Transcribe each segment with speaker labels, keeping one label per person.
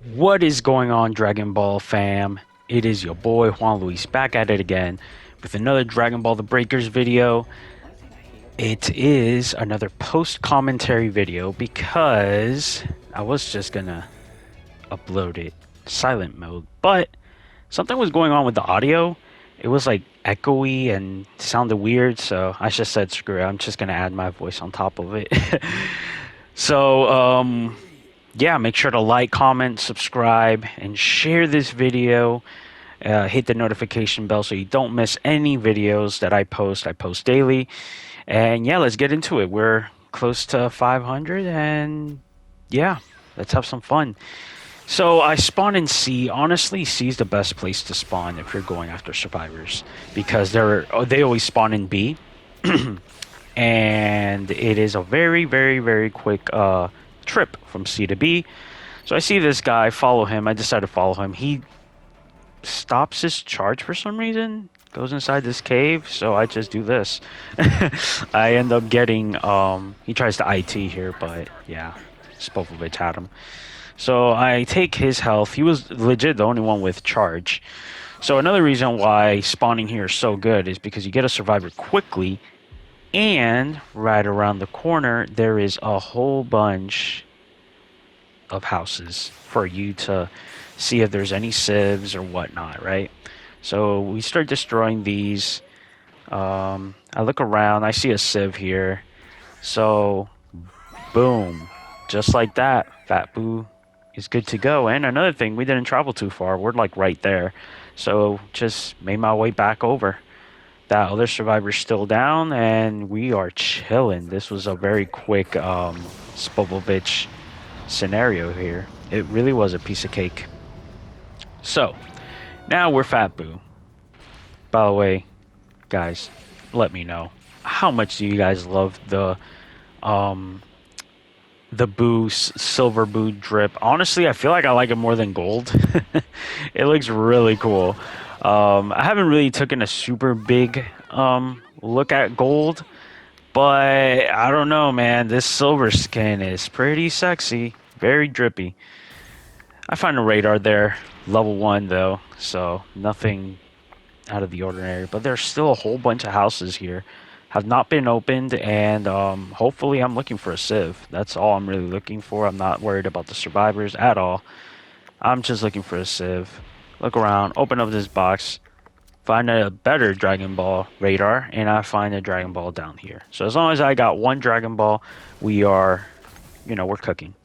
Speaker 1: What is going on, Dragon Ball fam? It is your boy Juan Luis back at it again with another Dragon Ball The Breakers video. It is another post commentary video because I was just gonna upload it silent mode, but something was going on with the audio. It was like echoey and sounded weird, so I just said screw it. I'm just gonna add my voice on top of it. So, yeah, make sure to like, comment, subscribe, and share this video. Hit the notification bell so you don't miss any videos that I post. I post daily. And yeah, let's get into it. We're close to 500, and yeah, let's have some fun. So I spawn in C. Honestly, C is the best place to spawn if you're going after survivors because they always spawn in B, and it is a very, very, very quick trip from C to B. So I see this guy, follow him. I decide to follow him. He stops his charge for some reason, goes inside this cave, so I just do this. I end up getting, he tries to IT here, but yeah, Spopovich had him. So I take his health. He was legit the only one with charge. So another reason why spawning here is so good is because you get a survivor quickly, and right around the corner, there is a whole bunch of houses for you to see if there's any civs or whatnot, right? So we start destroying these. I look around, I see a civ here. So, boom. Just like that, Fat Boo is good to go. And another thing, we didn't travel too far. We're like right there. So, just made my way back over. That other survivor's still down, and we are chilling. This was a very quick Spopovich scenario here. It really was a piece of cake. So, now we're Fat Boo. By the way, guys, let me know. How much do you guys love um silver Boo drip? Honestly, I feel like I like it more than gold. It looks really cool. I haven't really taken a super big look at gold, but I don't know, man. This silver skin is pretty sexy, very drippy. I find a radar there, level 1 though, so nothing out of the ordinary. But there's still a whole bunch of houses here, have not been opened, and hopefully I'm looking for a civ. That's all I'm really looking for. I'm not worried about the survivors at all. I'm just looking for a civ. Look around, open up this box, find a better Dragon Ball radar, and I find a Dragon Ball down here. So as long as I got one Dragon Ball, we are, we're cooking.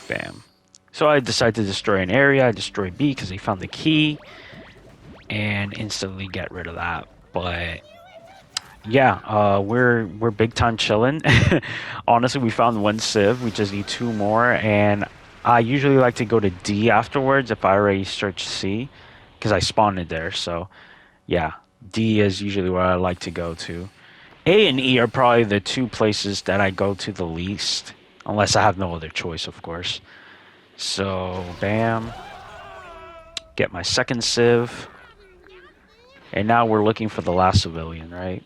Speaker 1: Bam. So I decide to destroy an area. I destroy B because they found the key, and instantly get rid of that. But yeah, we're big time chilling. Honestly, we found one civ. We just need two more, and I usually like to go to D afterwards if I already search C, because I spawned it there. So yeah, D is usually where I like to go to. A and E are probably the two places that I go to the least, unless I have no other choice, of course. So bam, get my second civ, and now we're looking for the last civilian, right?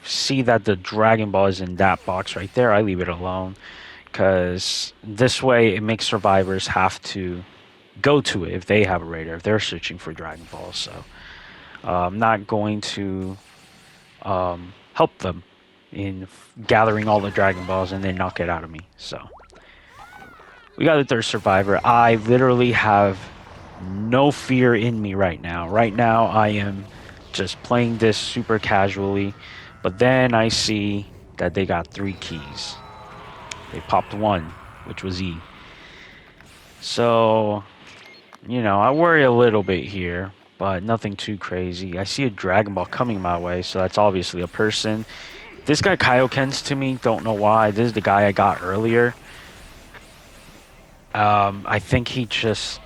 Speaker 1: See that the Dragon Ball is in that box right there. I leave it alone because this way it makes survivors have to go to it if they have a radar, if they're searching for Dragon Balls. So I'm not going to help them in gathering all the Dragon Balls and then knock it out of me. So we got the third survivor. I literally have no fear in me right now. Right now I am just playing this super casually. But then I see that they got 3 keys. They popped one, which was E. So, I worry a little bit here, but nothing too crazy. I see a Dragon Ball coming my way, so that's obviously a person. This guy Kaiokens to me, don't know why. This is the guy I got earlier. I think he just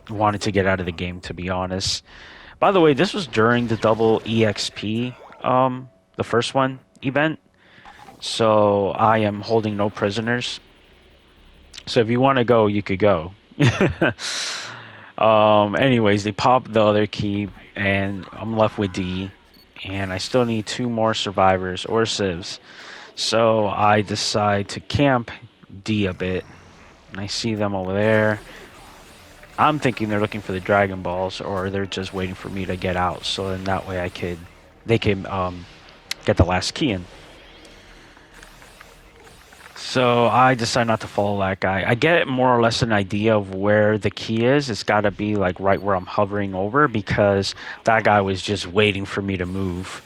Speaker 1: wanted to get out of the game, to be honest. By the way, this was during the double EXP, the first one event. So I am holding no prisoners. So if you want to go, you could go. Anyways, they pop the other key, and I'm left with D. And I still need 2 more survivors or civs. So I decide to camp D a bit. And I see them over there. I'm thinking they're looking for the Dragon Balls, or they're just waiting for me to get out. So then that way they can get the last key in. So I decide not to follow that guy. I get more or less an idea of where the key is. It's got to be like right where I'm hovering over, because that guy was just waiting for me to move.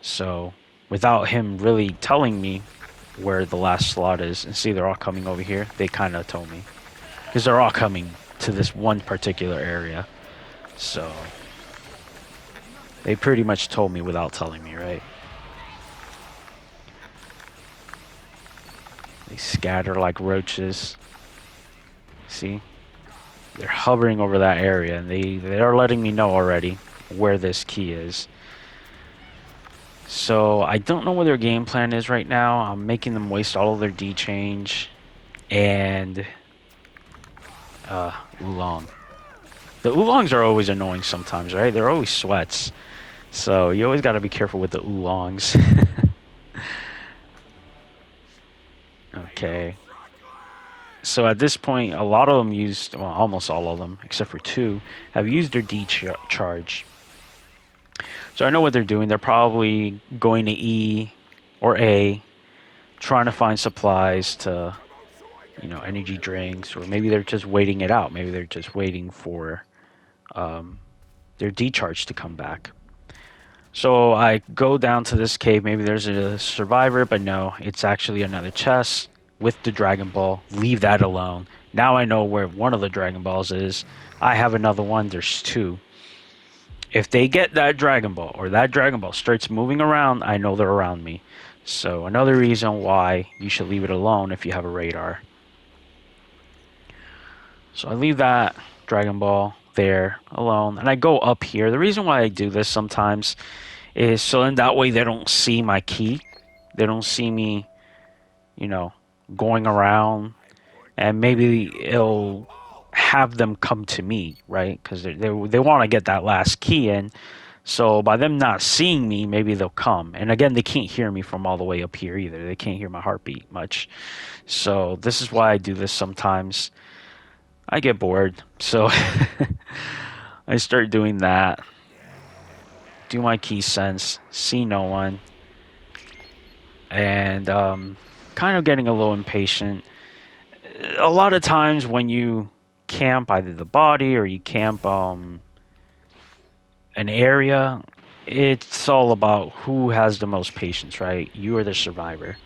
Speaker 1: So without him really telling me where the last slot is, and see they're all coming over here, they kind of told me. Because they're all coming to this one particular area. So they pretty much told me without telling me, right? They scatter like roaches. See? They're hovering over that area, and they're letting me know already where this key is. So I don't know what their game plan is right now. I'm making them waste all of their D change and oolong. The oolongs are always annoying sometimes, right? They're always sweats. So you always got to be careful with the oolongs. Okay. So at this point, a lot of them used, well, almost all of them, except for two, have used their D charge. So I know what they're doing. They're probably going to E or A, trying to find supplies to, energy drinks, or maybe they're just waiting it out. Maybe they're just waiting for their D charge to come back. So I go down to this cave. Maybe there's a survivor, but no, it's actually another chest with the Dragon Ball. Leave that alone. Now I know where one of the Dragon Balls is. I have another one. There's two. If they get that Dragon Ball, or that Dragon Ball starts moving around, I know they're around me. So another reason why you should leave it alone if you have a radar. So I leave that Dragon Ball there alone, and I go up here. The reason why I do this sometimes is so in that way they don't see my key. They don't see me, going around, and maybe it'll have them come to me, right? Because they want to get that last key in. So by them not seeing me, maybe they'll come. And again, they can't hear me from all the way up here either. They can't hear my heartbeat much. So this is why I do this sometimes. I get bored, so I start doing that. Do my key sense, see no one, and kind of getting a little impatient. A lot of times when you camp either the body or you camp an area, it's all about who has the most patience, right? You are the survivor.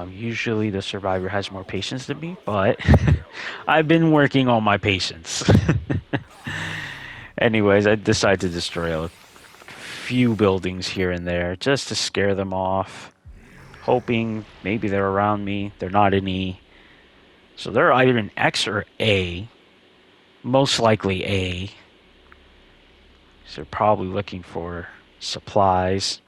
Speaker 1: Usually the survivor has more patience than me, but I've been working on my patience. Anyways, I decided to destroy a few buildings here and there just to scare them off, hoping maybe they're around me. They're not in E. So they're either in X or A. Most likely A. So they're probably looking for supplies.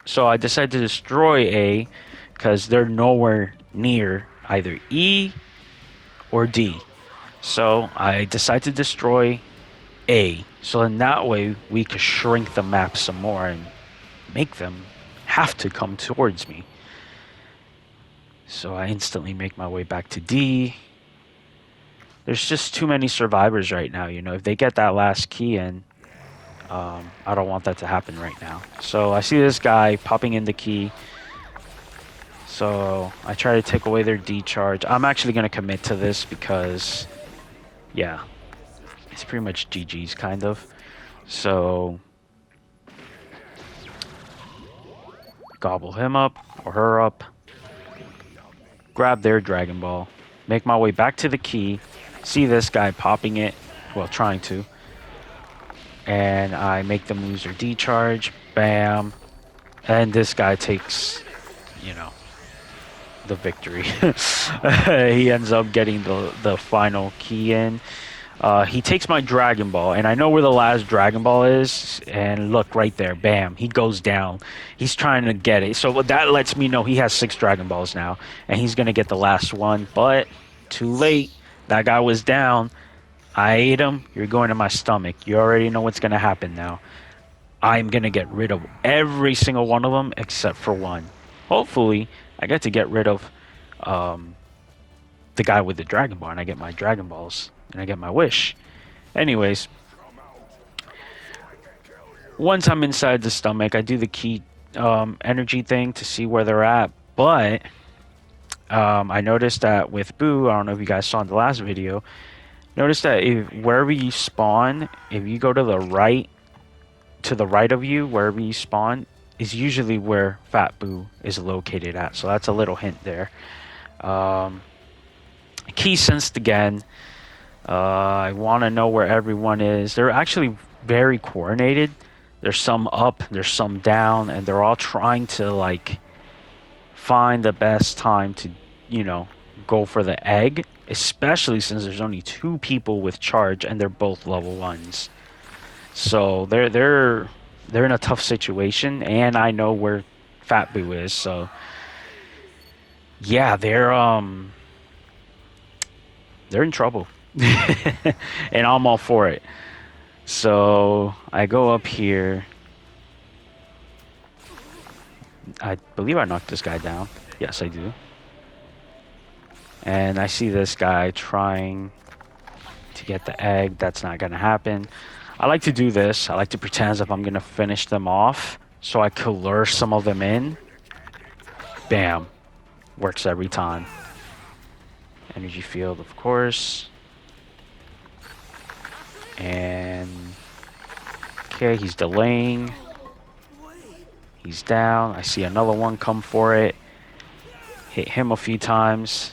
Speaker 1: So I decided to destroy A because they're nowhere near either E or D. So I decided to destroy A. So in that way we could shrink the map some more and make them have to come towards me. So I instantly make my way back to D. There's just too many survivors right now, If they get that last key in, I don't want that to happen right now. So I see this guy popping in the key. So I try to take away their D charge. I'm actually going to commit to this because, yeah, it's pretty much GG's kind of. So gobble him up or her up. Grab their Dragon Ball. Make my way back to the key. See this guy popping it. Well, trying to. And I make them lose their D charge. Bam. And this guy takes, the victory. He ends up getting the final key in. He takes my Dragon Ball, and I know where the last Dragon Ball is. And look, right there. Bam. He goes down. He's trying to get it. So that lets me know he has 6 Dragon Balls now. And he's going to get the last one. But too late. That guy was down. I ate him. You're going to my stomach. You already know what's going to happen now. I'm going to get rid of every single one of them except for one. Hopefully, I get to get rid of the guy with the Dragon Ball, and I get my Dragon Balls, and I get my wish. Anyways, once I'm inside the stomach, I do the key energy thing to see where they're at. But I noticed that with Boo, I don't know if you guys saw in the last video, notice that if wherever you spawn, if you go to the right of you, wherever you spawn, is usually where Fat Boo is located at. So that's a little hint there. Key sensed again. I want to know where everyone is. They're actually very coordinated. There's some up, there's some down, and they're all trying to like find the best time to, you know, go for the egg, especially since there's only 2 people with charge and they're both level 1s. So they're in a tough situation, and I know where Fat Boo is, so yeah, they're in trouble. And I'm all for it. So I go up here. I believe I knocked this guy down. Yes, I do. And I see this guy trying to get the egg. That's not gonna happen. I like to do this. I like to pretend as if I'm gonna finish them off, so I could lure some of them in. Bam. Works every time. Energy field, of course. And okay, he's delaying. He's down. I see another one come for it. Hit him a few times.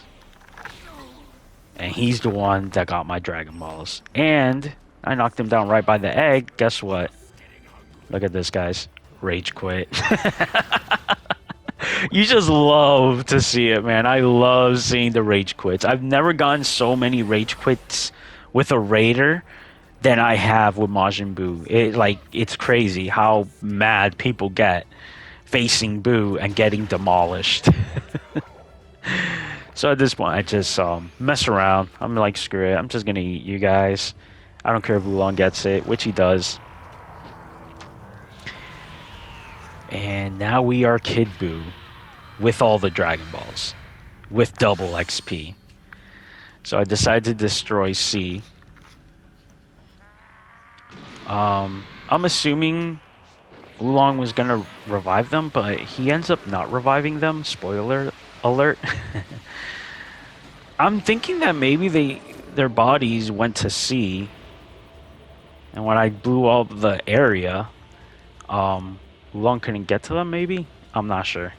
Speaker 1: And he's the one that got my Dragon Balls. And I knocked him down right by the egg. Guess what? Look at this, guys. Rage quit. You just love to see it, man. I love seeing the rage quits. I've never gotten so many rage quits with a Raider than I have with Majin Buu. It's crazy how mad people get facing Buu and getting demolished. So at this point, I just mess around. I'm like, screw it. I'm just gonna eat you guys. I don't care if Oolong gets it, which he does. And now we are Kid Buu with all the Dragon Balls, with double XP. So I decided to destroy C. I'm assuming Oolong was gonna revive them, but he ends up not reviving them. Spoiler alert. I'm thinking that maybe their bodies went to C, and when I blew up the area, Oolong couldn't get to them. Maybe, I'm not sure.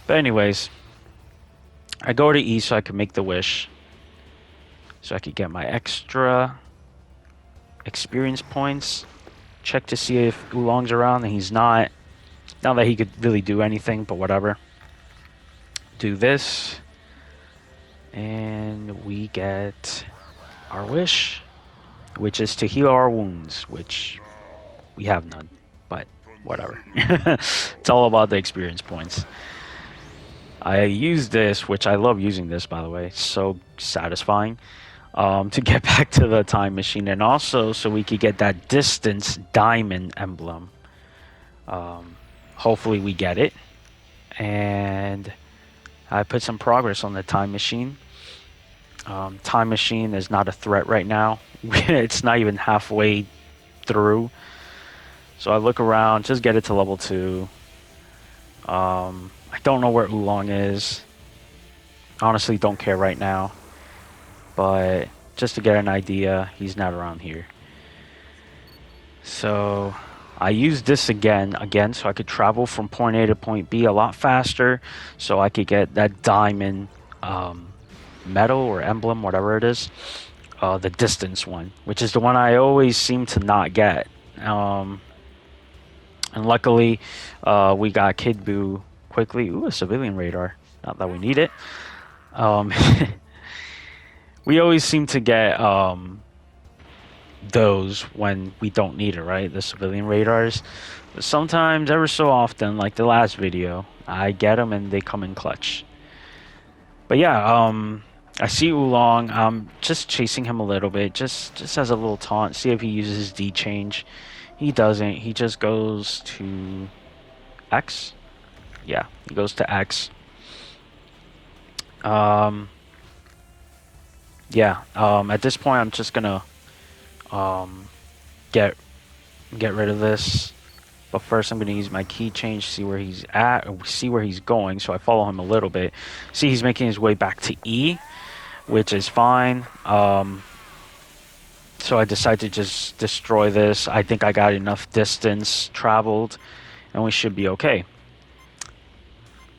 Speaker 1: But anyways, I go to E so I can make the wish, so I could get my extra experience points. Check to see if Oolong's around, and he's not. Not that he could really do anything, but whatever. Do this, and we get our wish, which is to heal our wounds, which we have none, but whatever. It's all about the experience points. I use this, which I love using this, by the way. It's so satisfying. To get back to the time machine, and also so we could get that distance diamond emblem. Hopefully we get it. And I put some progress on the time machine. Time machine is not a threat right now. It's not even halfway through. So I look around, just get it to level 2. I don't know where Oolong is. Honestly, don't care right now. But just to get an idea, he's not around here. So I use this again, so I could travel from point A to point B a lot faster, so I could get that diamond medal or emblem, whatever it is, the distance one, which is the one I always seem to not get. And luckily, we got Kid Buu quickly. Ooh, a civilian radar. Not that we need it. We always seem to get those when we don't need it, right? The civilian radars. But sometimes, ever so often, like the last video, I get them and they come in clutch. But yeah, I see Oolong. I'm just chasing him a little bit, just as a little taunt. See if he uses his D change. He doesn't. He just goes to X. Yeah, he goes to X. yeah. At this point, I'm just gonna um, get get rid of this. But first, I'm gonna use my key change, see where he's at, or see where he's going. So I follow him a little bit. See, he's making his way back to E, which is fine. So I decide to just destroy this. I think I got enough distance traveled, and we should be okay.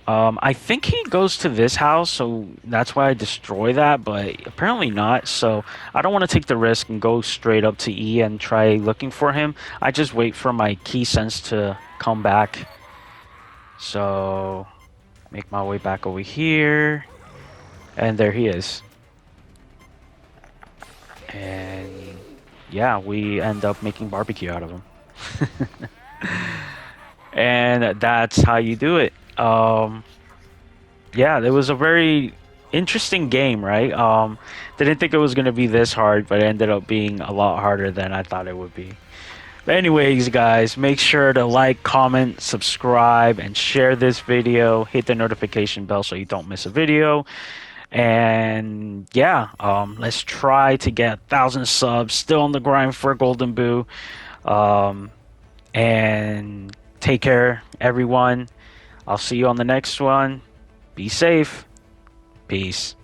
Speaker 1: I think he goes to this house, so that's why I destroy that, but apparently not. So I don't want to take the risk and go straight up to E and try looking for him. I just wait for my key sense to come back. So make my way back over here, and there he is. And yeah, we end up making barbecue out of him. And that's how you do it. Yeah, it was a very interesting game, right? Didn't think it was gonna be this hard, but it ended up being a lot harder than I thought it would be. But anyways, guys, make sure to like, comment, subscribe, and share this video. Hit the notification bell so you don't miss a video. And yeah, let's try to get 1,000 subs. Still on the grind for Golden Boo. Um, and take care, everyone. I'll see you on the next one. Be safe. Peace.